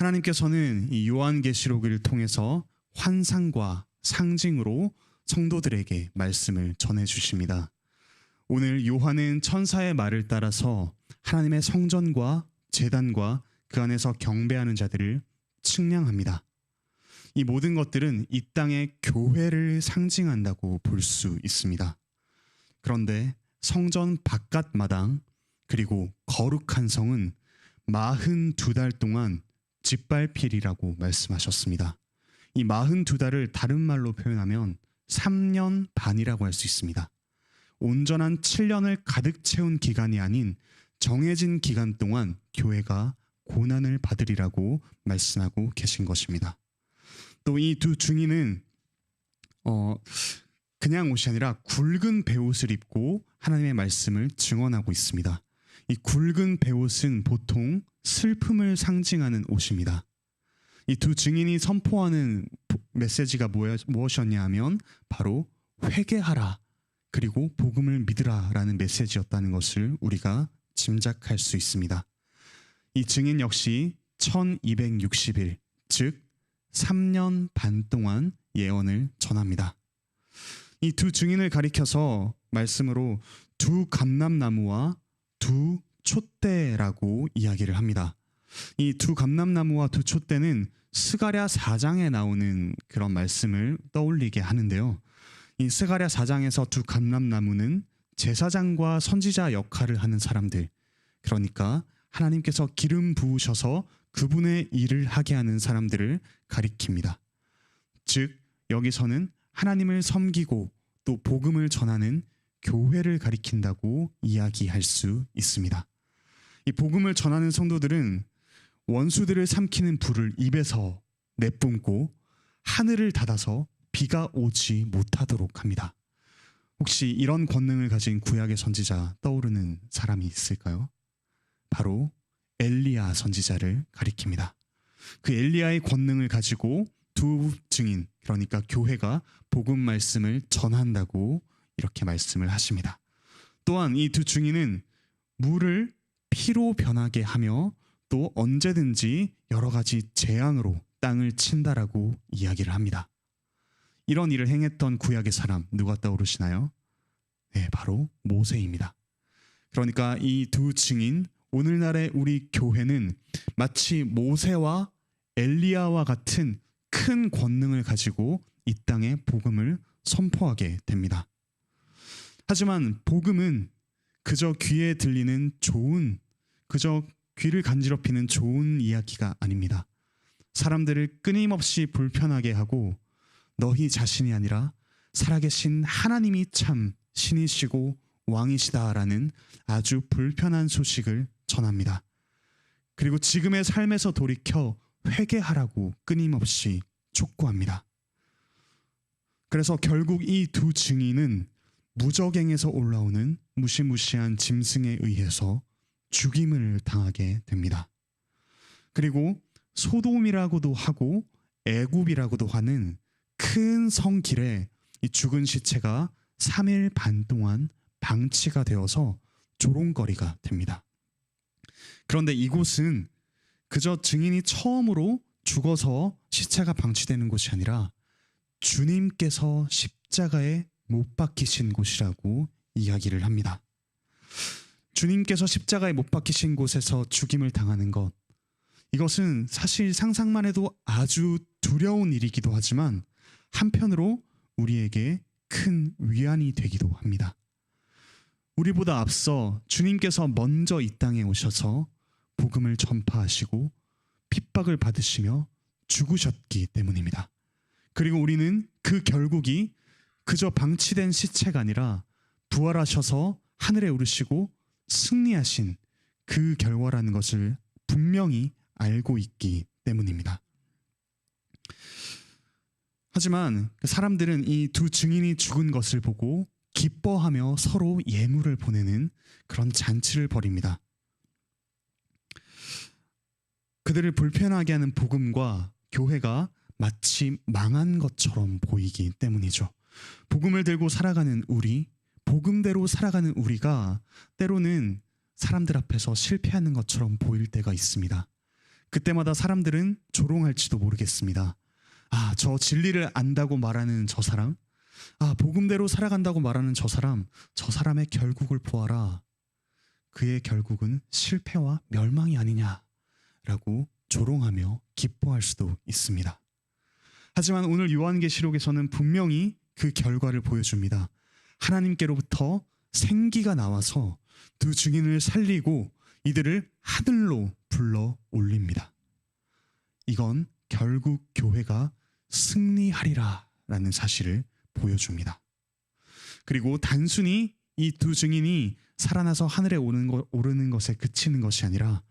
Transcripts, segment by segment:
하나님께서는 이 요한계시록을 통해서 환상과 상징으로 성도들에게 말씀을 전해주십니다. 오늘 요한은 천사의 말을 따라서 하나님의 성전과 제단과 그 안에서 경배하는 자들을 측량합니다. 이 모든 것들은 이 땅의 교회를 상징한다고 볼 수 있습니다. 그런데 성전 바깥 마당 그리고 거룩한 성은 42달 동안 짓밟히리라고 말씀하셨습니다. 이 42달을 다른 말로 표현하면 3년 반이라고 할 수 있습니다. 온전한 7년을 가득 채운 기간이 아닌 정해진 기간 동안 교회가 고난을 받으리라고 말씀하고 계신 것입니다. 또 이 두 증인은 그냥 옷이 아니라 굵은 베옷을 입고 하나님의 말씀을 증언하고 있습니다. 이 굵은 베옷은 보통 슬픔을 상징하는 옷입니다. 이 두 증인이 선포하는 메시지가 무엇이었냐 하면 바로 회개하라 그리고 복음을 믿으라라는 메시지였다는 것을 우리가 짐작할 수 있습니다. 이 증인 역시 1260일 즉 3년 반 동안 예언을 전합니다. 이 두 증인을 가리켜서 말씀으로 두 감람나무와 두 촛대라고 이야기를 합니다. 이 두 감람나무와 두 촛대는 스가랴 4장에 나오는 그런 말씀을 떠올리게 하는데요. 이 스가랴 4장에서 두 감람나무는 제사장과 선지자 역할을 하는 사람들, 그러니까 하나님께서 기름 부으셔서 그분의 일을 하게 하는 사람들을 가리킵니다. 즉 여기서는 하나님을 섬기고 또 복음을 전하는 교회를 가리킨다고 이야기할 수 있습니다. 이 복음을 전하는 성도들은 원수들을 삼키는 불을 입에서 내뿜고 하늘을 닫아서 비가 오지 못하도록 합니다. 혹시 이런 권능을 가진 구약의 선지자 떠오르는 사람이 있을까요? 바로 엘리야 선지자를 가리킵니다. 그 엘리야의 권능을 가지고 두 증인, 그러니까 교회가 복음 말씀을 전한다고 이렇게 말씀을 하십니다. 또한 이 두 증인은 물을 피로 변하게 하며 또 언제든지 여러 가지 재앙으로 땅을 친다라고 이야기를 합니다. 이런 일을 행했던 구약의 사람 누가 떠오르시나요? 네, 바로 모세입니다. 그러니까 이 두 증인, 오늘날의 우리 교회는 마치 모세와 엘리야와 같은 큰 권능을 가지고 이 땅에 복음을 선포하게 됩니다. 하지만 복음은 그저 귀에 들리는 그저 귀를 간지럽히는 좋은 이야기가 아닙니다. 사람들을 끊임없이 불편하게 하고 너희 자신이 아니라 살아계신 하나님이 참 신이시고 왕이시다라는 아주 불편한 소식을 전합니다. 그리고 지금의 삶에서 돌이켜 회개하라고 끊임없이 촉구합니다. 그래서 결국 이 두 증인은 무적행에서 올라오는 무시무시한 짐승에 의해서 죽임을 당하게 됩니다. 그리고 소돔이라고도 하고 애굽이라고도 하는 큰 성 길에 이 죽은 시체가 3일 반 동안 방치가 되어서 조롱거리가 됩니다. 그런데 이곳은 그저 증인이 처음으로 죽어서 시체가 방치되는 곳이 아니라 주님께서 십자가에 못 박히신 곳이라고 이야기를 합니다. 주님께서 십자가에 못 박히신 곳에서 죽임을 당하는 것, 이것은 사실 상상만 해도 아주 두려운 일이기도 하지만 한편으로 우리에게 큰 위안이 되기도 합니다. 우리보다 앞서 주님께서 먼저 이 땅에 오셔서 복음을 전파하시고 핍박을 받으시며 죽으셨기 때문입니다. 그리고 우리는 그 결국이 그저 방치된 시체가 아니라 부활하셔서 하늘에 오르시고 승리하신 그 결과라는 것을 분명히 알고 있기 때문입니다. 하지만 사람들은 이 두 증인이 죽은 것을 보고 기뻐하며 서로 예물을 보내는 그런 잔치를 벌입니다. 그들을 불편하게 하는 복음과 교회가 마치 망한 것처럼 보이기 때문이죠. 복음을 들고 살아가는 우리, 복음대로 살아가는 우리가 때로는 사람들 앞에서 실패하는 것처럼 보일 때가 있습니다. 그때마다 사람들은 조롱할지도 모르겠습니다. 아, 저 진리를 안다고 말하는 저 사람, 아, 복음대로 살아간다고 말하는 저 사람의 결국을 보아라. 그의 결국은 실패와 멸망이 아니냐라고 조롱하며 기뻐할 수도 있습니다. 하지만 오늘 요한계시록에서는 분명히 그 결과를 보여줍니다. 하나님께로부터 생기가 나와서 두 증인을 살리고 이들을 하늘로 불러 올립니다. 이건 결국 교회가 승리하리라 라는 사실을 보여줍니다. 그리고 단순히 이 두 증인이 살아나서 하늘에 오르는 것에 그치는 것이 아니라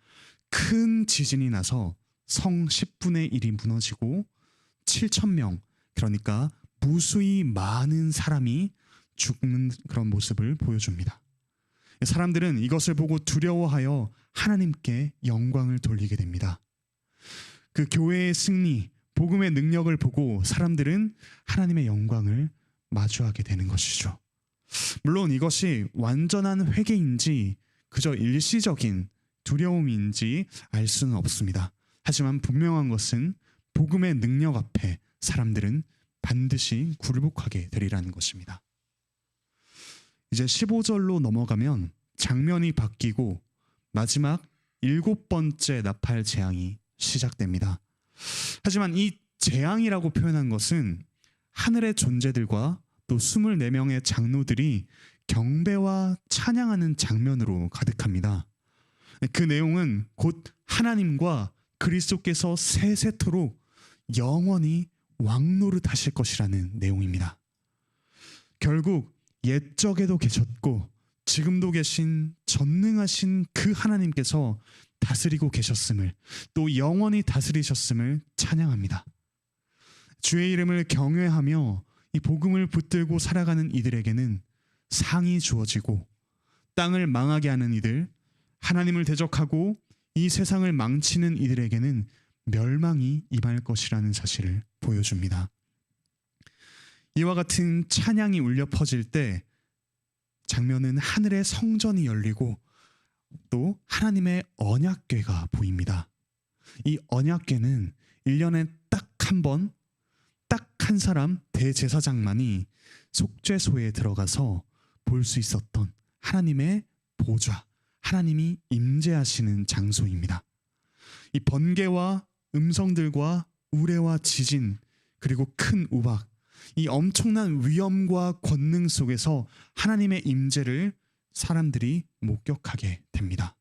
큰 지진이 나서 성 10분의 1이 무너지고 7,000명, 그러니까 무수히 많은 사람이 죽는 그런 모습을 보여줍니다. 사람들은 이것을 보고 두려워하여 하나님께 영광을 돌리게 됩니다. 그 교회의 승리, 복음의 능력을 보고 사람들은 하나님의 영광을 마주하게 되는 것이죠. 물론 이것이 완전한 회개인지 그저 일시적인 두려움인지 알 수는 없습니다. 하지만 분명한 것은 복음의 능력 앞에 사람들은 반드시 굴복하게 되리라는 것입니다. 이제 15절로 넘어가면 장면이 바뀌고 마지막 7번째 나팔 재앙이 시작됩니다. 하지만 이 재앙이라고 표현한 것은 하늘의 존재들과 또 24명의 장로들이 경배와 찬양하는 장면으로 가득합니다. 그 내용은 곧 하나님과 그리스도께서 세세토록 영원히 왕노릇하실 것이라는 내용입니다. 결국 옛적에도 계셨고 지금도 계신 전능하신 그 하나님께서 다스리고 계셨음을, 또 영원히 다스리셨음을 찬양합니다. 주의 이름을 경외하며 이 복음을 붙들고 살아가는 이들에게는 상이 주어지고, 땅을 망하게 하는 이들, 하나님을 대적하고 이 세상을 망치는 이들에게는 멸망이 임할 것이라는 사실을 보여줍니다. 이와 같은 찬양이 울려 퍼질 때 장면은 하늘의 성전이 열리고 또 하나님의 언약궤가 보입니다. 이 언약궤는 1년에 딱 한 번, 딱 한 사람 대제사장만이 속죄소에 들어가서 볼 수 있었던 하나님의 보좌, 하나님이 임재하시는 장소입니다. 이 번개와 음성들과 우레와 지진, 그리고 큰 우박, 이 엄청난 위엄과 권능 속에서 하나님의 임재를 사람들이 목격하게 됩니다.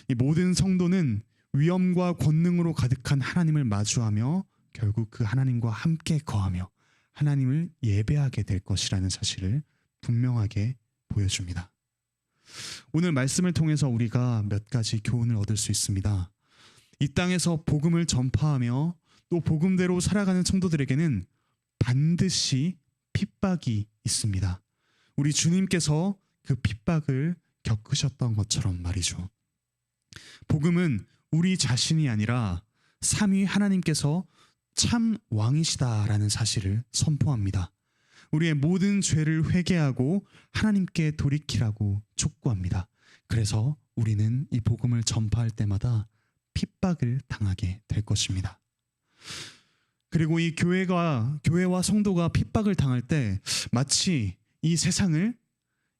이 모든 성도는 위엄과 권능으로 가득한 하나님을 마주하며 결국 그 하나님과 함께 거하며 하나님을 예배하게 될 것이라는 사실을 분명하게 보여줍니다. 오늘 말씀을 통해서 우리가 몇 가지 교훈을 얻을 수 있습니다. 이 땅에서 복음을 전파하며 또 복음대로 살아가는 성도들에게는 반드시 핍박이 있습니다. 우리 주님께서 그 핍박을 겪으셨던 것처럼 말이죠. 복음은 우리 자신이 아니라 삼위 하나님께서 참 왕이시다라는 사실을 선포합니다. 우리의 모든 죄를 회개하고 하나님께 돌이키라고 촉구합니다. 그래서 우리는 이 복음을 전파할 때마다 핍박을 당하게 될 것입니다. 그리고 이 교회와 성도가 핍박을 당할 때 마치 이 세상을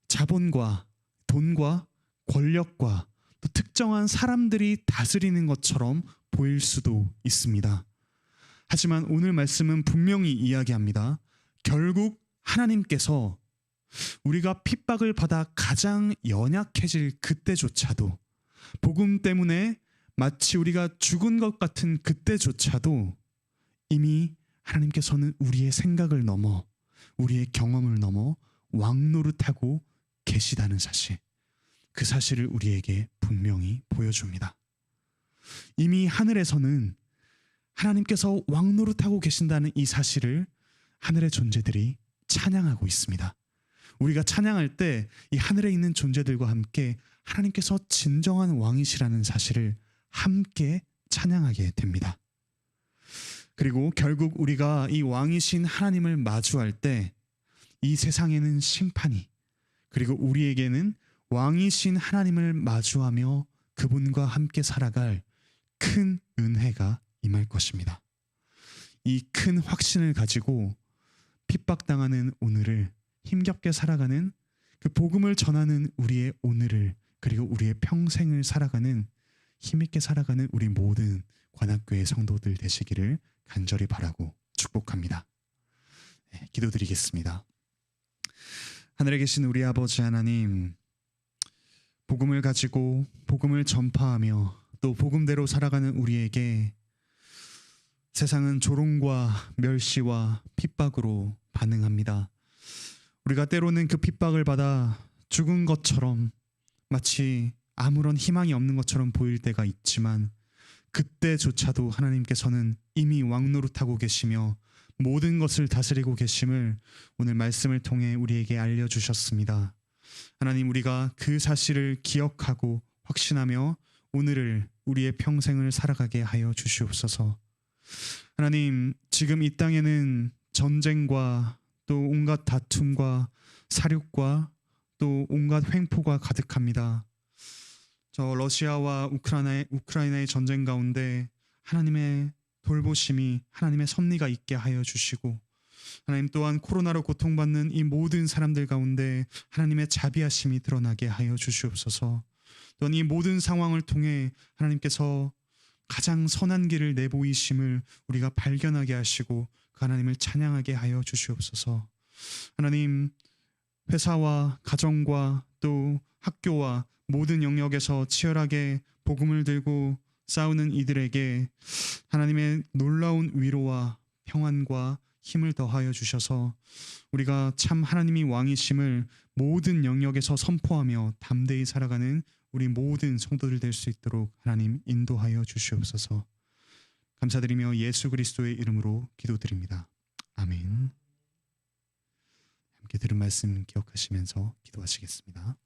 자본과 돈과 권력과 또 특정한 사람들이 다스리는 것처럼 보일 수도 있습니다. 하지만 오늘 말씀은 분명히 이야기합니다. 결국 하나님께서 우리가 핍박을 받아 가장 연약해질 그때조차도, 복음 때문에 마치 우리가 죽은 것 같은 그때조차도 이미 하나님께서는 우리의 생각을 넘어, 우리의 경험을 넘어 왕노릇하고 계시다는 사실, 그 사실을 우리에게 분명히 보여줍니다. 이미 하늘에서는 하나님께서 왕노릇하고 계신다는 이 사실을 하늘의 존재들이 찬양하고 있습니다. 우리가 찬양할 때 이 하늘에 있는 존재들과 함께 하나님께서 진정한 왕이시라는 사실을 함께 찬양하게 됩니다. 그리고 결국 우리가 이 왕이신 하나님을 마주할 때 이 세상에는 심판이, 그리고 우리에게는 왕이신 하나님을 마주하며 그분과 함께 살아갈 큰 은혜가 임할 것입니다. 이 큰 확신을 가지고 핍박당하는 오늘을 힘겹게 살아가는 그 복음을 전하는 우리의 오늘을 그리고 우리의 평생을 살아가는 힘있게 살아가는 우리 모든 관악교회 성도들 되시기를 간절히 바라고 축복합니다. 네, 기도드리겠습니다. 하늘에 계신 우리 아버지 하나님, 복음을 가지고 복음을 전파하며 또 복음대로 살아가는 우리에게 세상은 조롱과 멸시와 핍박으로 반응합니다. 우리가 때로는 그 핍박을 받아 죽은 것처럼 마치 아무런 희망이 없는 것처럼 보일 때가 있지만 그때조차도 하나님께서는 이미 왕노릇하고 계시며 모든 것을 다스리고 계심을 오늘 말씀을 통해 우리에게 알려주셨습니다. 하나님, 우리가 그 사실을 기억하고 확신하며 오늘을 우리의 평생을 살아가게 하여 주시옵소서. 하나님, 지금 이 땅에는 전쟁과 또 온갖 다툼과 사륙과 또 온갖 횡포가 가득합니다. 저 러시아와 우크라이나의 전쟁 가운데 하나님의 돌보심이, 하나님의 섭리가 있게 하여 주시고, 하나님 또한 코로나로 고통받는 이 모든 사람들 가운데 하나님의 자비하심이 드러나게 하여 주시옵소서. 또한 이 모든 상황을 통해 하나님께서 가장 선한 길을 내보이심을 우리가 발견하게 하시고 그 하나님을 찬양하게 하여 주시옵소서. 하나님, 회사와 가정과 또 학교와 모든 영역에서 치열하게 복음을 들고 싸우는 이들에게 하나님의 놀라운 위로와 평안과 힘을 더하여 주셔서 우리가 참 하나님이 왕이심을 모든 영역에서 선포하며 담대히 살아가는 우리 모든 성도들 될 수 있도록 하나님 인도하여 주시옵소서. 감사드리며 예수 그리스도의 이름으로 기도드립니다. 아멘. 함께 들은 말씀 기억하시면서 기도하시겠습니다.